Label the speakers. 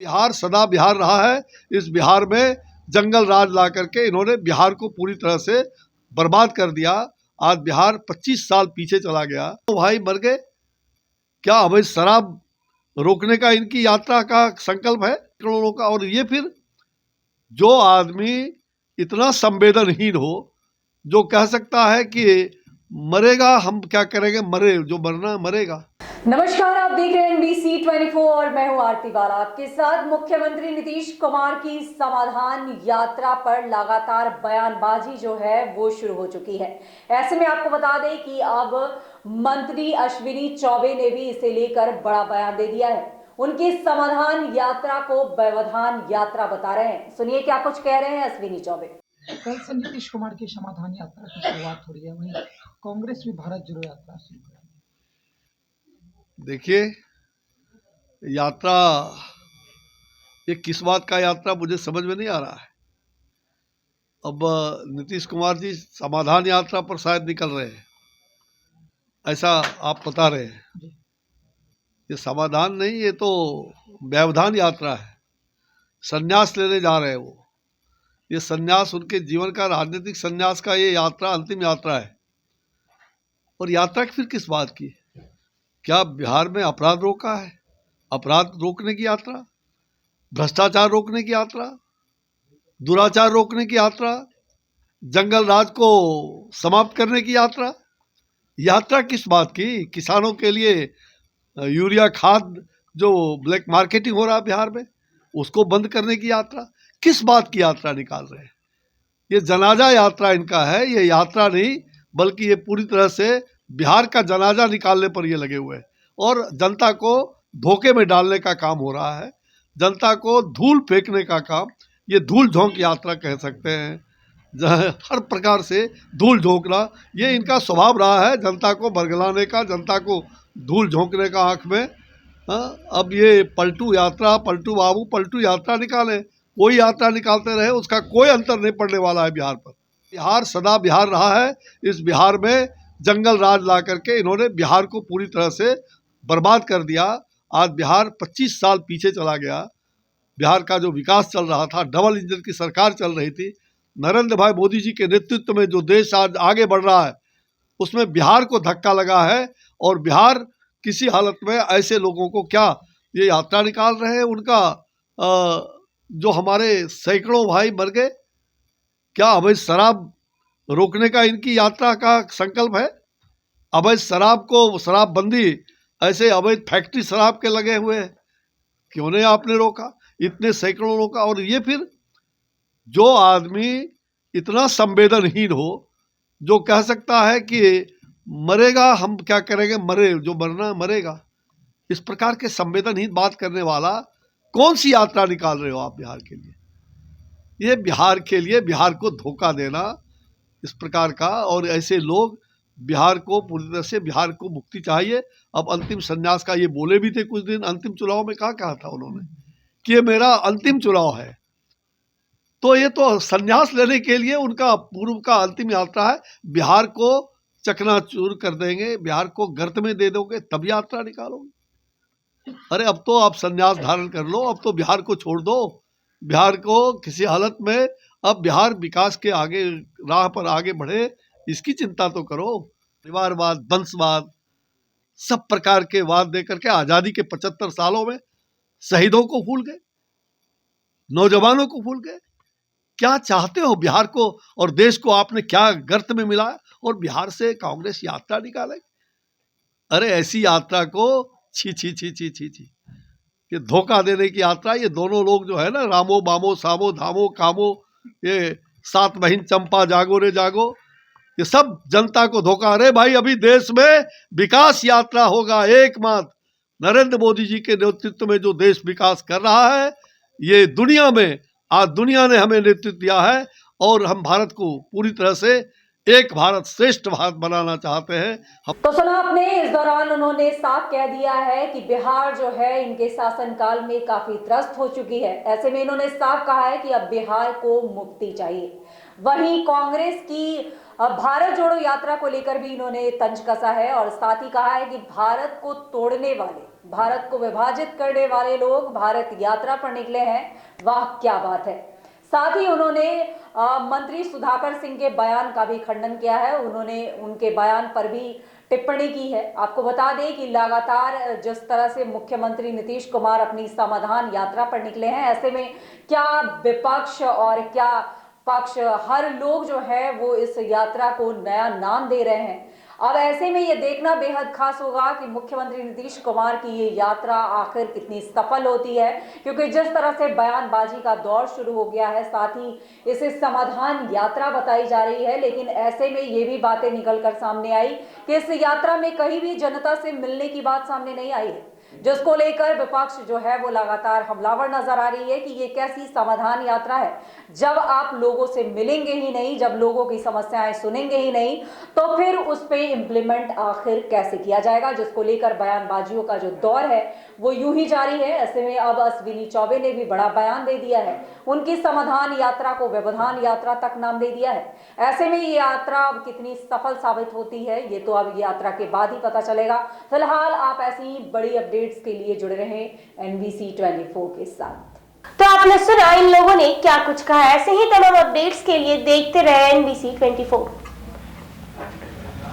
Speaker 1: बिहार सदा बिहार रहा है। इस बिहार में जंगल राज ला करके इन्होंने बिहार को पूरी तरह से बर्बाद कर दिया। आज बिहार 25 साल पीछे चला गया। तो भाई मर गए। क्या अवैध शराब रोकने का इनकी यात्रा का संकल्प है करोड़ों का? और ये फिर जो आदमी इतना संवेदनहीन हो, जो कह सकता है कि मरेगा, हम क्या करेंगे, मरे जो मरना मरेगा।
Speaker 2: नमस्कार, आप देख रहे हैं NBC 24 और मैं हूं आरती बाला। आपके साथ मुख्यमंत्री नीतीश कुमार की समाधान यात्रा पर लगातार बयानबाजी जो है वो शुरू हो चुकी है। ऐसे में आपको बता दें कि अब मंत्री अश्विनी चौबे ने भी इसे लेकर बड़ा बयान दे दिया है। उनकी समाधान यात्रा को व्यवधान यात्रा बता रहे हैं। सुनिए क्या कुछ कह रहे हैं अश्विनी चौबे।
Speaker 3: कल से नीतीश कुमार की समाधान यात्रा की शुरुआत हो रही है, वहीं कांग्रेस भी भारत जोड़ो यात्रा शुरू करेगी।
Speaker 1: देखिए, यात्रा ये किस बात का यात्रा मुझे समझ में नहीं आ रहा है। अब नीतीश कुमार जी समाधान यात्रा पर शायद निकल रहे हैं, ऐसा आप बता रहे हैं। ये समाधान नहीं, ये तो व्यवधान यात्रा है। संन्यास लेने जा रहे हैं वो। ये संन्यास उनके जीवन का, राजनीतिक संन्यास का ये यात्रा अंतिम यात्रा है। और यात्रा फिर किस बात की? क्या बिहार में अपराध रोका है? अपराध रोकने की यात्रा, भ्रष्टाचार रोकने की यात्रा, दुराचार रोकने की यात्रा, जंगल राज को समाप्त करने की यात्रा। यात्रा किस बात की? किसानों के लिए यूरिया खाद जो ब्लैक मार्केटिंग हो रहा है बिहार में, उसको बंद करने की यात्रा। किस बात की यात्रा निकाल रहे हैं? ये जनाजा यात्रा इनका है। ये यात्रा नहीं, बल्कि ये पूरी तरह से बिहार का जनाजा निकालने पर ये लगे हुए हैं और जनता को धोखे में डालने का काम हो रहा है। जनता को धूल फेंकने का काम, ये धूल झोंक यात्रा कह सकते हैं। हर प्रकार से धूल झोंकना ये इनका स्वभाव रहा है, जनता को बरगलाने का, जनता को धूल झोंकने का आँख में। अब ये पलटू यात्रा, पलटू बाबू पलटू यात्रा निकाले, कोई यात्रा निकालते रहे, उसका कोई अंतर नहीं पड़ने वाला है बिहार पर। बिहार सदा बिहार रहा है। इस बिहार में जंगल राज ला करके इन्होंने बिहार को पूरी तरह से बर्बाद कर दिया। आज बिहार 25 साल पीछे चला गया। बिहार का जो विकास चल रहा था, डबल इंजन की सरकार चल रही थी, नरेंद्र भाई मोदी जी के नेतृत्व में जो देश आज आगे बढ़ रहा है, उसमें बिहार को धक्का लगा है। और बिहार किसी हालत में ऐसे लोगों को, क्या ये यात्रा निकाल रहे हैं उनका, जो हमारे सैकड़ों भाई मर गए। क्या अवैध शराब रोकने का इनकी यात्रा का संकल्प है? अवैध शराब को, शराबबंदी, ऐसे अवैध फैक्ट्री शराब के लगे हुए हैं, क्यों नहीं आपने रोका? इतने सैकड़ों रोका। और ये फिर जो आदमी इतना संवेदनहीन हो, जो कह सकता है कि मरेगा, हम क्या करेंगे, मरे जो मरना मरेगा। इस प्रकार के संवेदनहीन बात करने वाला कौन सी यात्रा निकाल रहे हो आप बिहार के लिए? ये बिहार के लिए, बिहार को धोखा देना इस प्रकार का। और ऐसे लोग बिहार को पूरी तरह से, बिहार को मुक्ति चाहिए। अब अंतिम संन्यास का ये बोले भी थे कुछ दिन, अंतिम चुनाव में कहा था उन्होंने कि ये मेरा अंतिम चुनाव है। तो ये तो संन्यास लेने के लिए उनका पूर्व का अंतिम यात्रा है। बिहार को चकनाचूर कर देंगे, बिहार को गर्त में दे दोगे, तब यात्रा निकालोगे। अरे अब तो आप संन्यास धारण कर लो, अब तो बिहार को छोड़ दो। बिहार को किसी हालत में, अब बिहार विकास के आगे राह पर आगे बढ़े, इसकी चिंता तो करो। परिवारवाद, वंशवाद, सब प्रकार के वाद दे करके आज़ादी के 75 सालों में शहीदों को भूल गए, नौजवानों को भूल गए। क्या चाहते हो बिहार को और देश को? आपने क्या गर्त में मिला और बिहार से कांग्रेस यात्रा निकाले? अरे ऐसी यात्रा को छी छी छी छी छी छी, ये धोखा देने की यात्रा। ये दोनों लोग जो है ना, रामो बामो सामो धामो कामो, ये सात बहिन चंपा जागो रे जागो, ये सब जनता को धोखा। अरे भाई, अभी देश में विकास यात्रा होगा एकमात्र नरेंद्र मोदी जी के नेतृत्व में जो देश विकास कर रहा है। ये दुनिया में, आज दुनिया ने हमें नेतृत्व दिया है और हम भारत को पूरी तरह से एक भारत श्रेष्ठ भारत बनाना चाहते हैं।
Speaker 2: तो सुना आपने, इस दौरान उन्होंने साफ कह दिया है कि बिहार जो है इनके शासनकाल में काफी त्रस्त हो चुकी है। ऐसे में इन्होंने साफ कहा है कि अब बिहार को मुक्ति चाहिए। वहीं कांग्रेस की भारत जोड़ो यात्रा को लेकर भी इन्होंने तंज कसा है और साथ ही कहा है कि भारत को तोड़ने वाले, भारत को विभाजित करने वाले लोग भारत यात्रा पर निकले हैं, वाह क्या बात है। साथ ही उन्होंने मंत्री सुधाकर सिंह के बयान का भी खंडन किया है, उन्होंने उनके बयान पर भी टिप्पणी की है। आपको बता दें कि लगातार जिस तरह से मुख्यमंत्री नीतीश कुमार अपनी समाधान यात्रा पर निकले हैं, ऐसे में क्या विपक्ष और क्या पक्ष, हर लोग जो है वो इस यात्रा को नया नाम दे रहे हैं। अब ऐसे में ये देखना बेहद खास होगा कि मुख्यमंत्री नीतीश कुमार की ये यात्रा आखिर कितनी सफल होती है, क्योंकि जिस तरह से बयानबाजी का दौर शुरू हो गया है, साथ ही इसे समाधान यात्रा बताई जा रही है। लेकिन ऐसे में ये भी बातें निकलकर सामने आई कि इस यात्रा में कहीं भी जनता से मिलने की बात सामने नहीं आई है, जिसको लेकर विपक्ष जो है वो लगातार हमलावर नजर आ रही है कि ये कैसी समाधान यात्रा है। जब आप लोगों से मिलेंगे ही नहीं, जब लोगों की समस्याएं सुनेंगे ही नहीं, तो फिर उस पे इम्प्लीमेंट आखिर कैसे किया जाएगा, जिसको लेकर बयानबाजियों का जो दौर है वो यूं ही जारी है। ऐसे में अब अश्विनी चौबे ने भी बड़ा बयान दे दिया है, उनकी समाधान यात्रा को व्यवधान यात्रा तक नाम दे दिया है। ऐसे में ये यात्रा अब कितनी सफल साबित होती है, ये तो अब यात्रा के बाद ही पता चलेगा। फिलहाल आप ऐसी ही बड़ी अपडेट्स के लिए जुड़े रहें NBC 24 के साथ।
Speaker 4: तो आपने सुना इन लोगों ने क्या कुछ कहा। ऐसे ही तमाम अपडेट्स के लिए देखते रहे NBC 24।